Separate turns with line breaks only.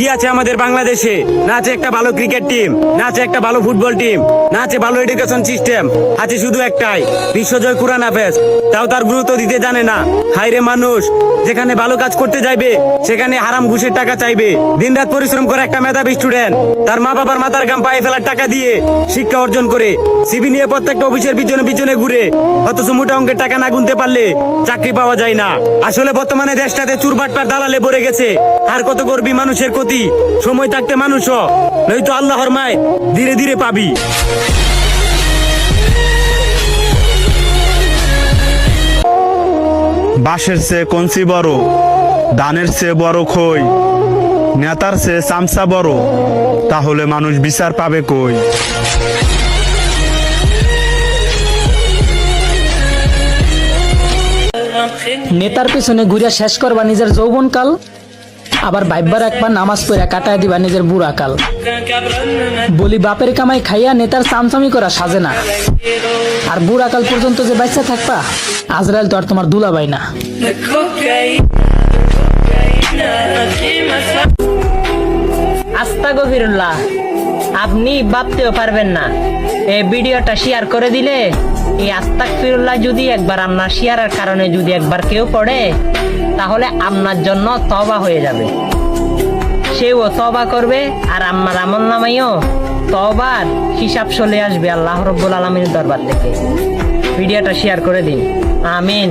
কি আছে আমাদের বাংলাদেশে? না আছে একটা ভালো ক্রিকেট টিম, না আছে একটা ভালো ফুটবল টিম, না আছে ভালো এডুকেশন সিস্টেম, আছে শুধু একটাই বিশ্বজয় কুরআন হাফেজ। তাও তার গুরুত্ব দিতে জানে না। হায়রে মানুষ, যেখানে ভালো কাজ করতে যাইবে সেখানে হারাম ঘুষের টাকা চাইবে। দিনরাত পরিশ্রম করে একটা মেধাবী স্টুডেন্ট তার মা বাবার মাথার ঘাম পায়ে ফেলার টাকা দিয়ে শিক্ষা অর্জন করে সিভি নিয়ে প্রত্যেকটা অফিসের পিছনে পিছনে ঘুরে, অথচ মোটা অঙ্কের টাকা না গুনতে পারলে চাকরি পাওয়া যায় না। আসলে বর্তমানে দেশটাতে চুরবাটপার দালালে ভরে গেছে। আর কত করবি মানুষের ক্ষতি? সময় থাকতে মানুষ হ, নয়তো আল্লাহর মায় ধীরে ধীরে পাবি।
বাঁশের চেয়ে কঞ্চি বড়, ধানের চেয়ে বড় খই, নেতার চেয়ে চামচা বড়, তাহলে মানুষ বিচার পাবে কই?
নেতার পেছনে ঘুরে শেষ করবা নিজের যৌবনকাল, আবার ভাইবার একবার নামাজ পড়ে কাটায় দিবা নিজের বুড়া কাল। বলি বাপের কামাই খাইয়া নেতার চামচামি করা সাজে না, আর বুড়া কাল পর্যন্ত যে বাচ্চা থাকবা, আজরাইল তো আর তোমার দুলাভাই না।
আস্তাগফিরুল্লাহ, আপনি ভাবতেও পারবেন না এই ভিডিওটা শেয়ার করে দিলে এই আস্তাগফিরুল্লাহ যদি একবার আপনার শেয়ারের কারণে যদি একবার কেউ পড়ে, তাহলে আপনার জন্য তওবা হয়ে যাবে। সেও তওবা করবে আর আমার আমলনামায়ও তওবার হিসাব চলে আসবে আল্লাহ রাব্বুল আলামিনের দরবার থেকে। ভিডিওটা শেয়ার করে দিন। আমিন।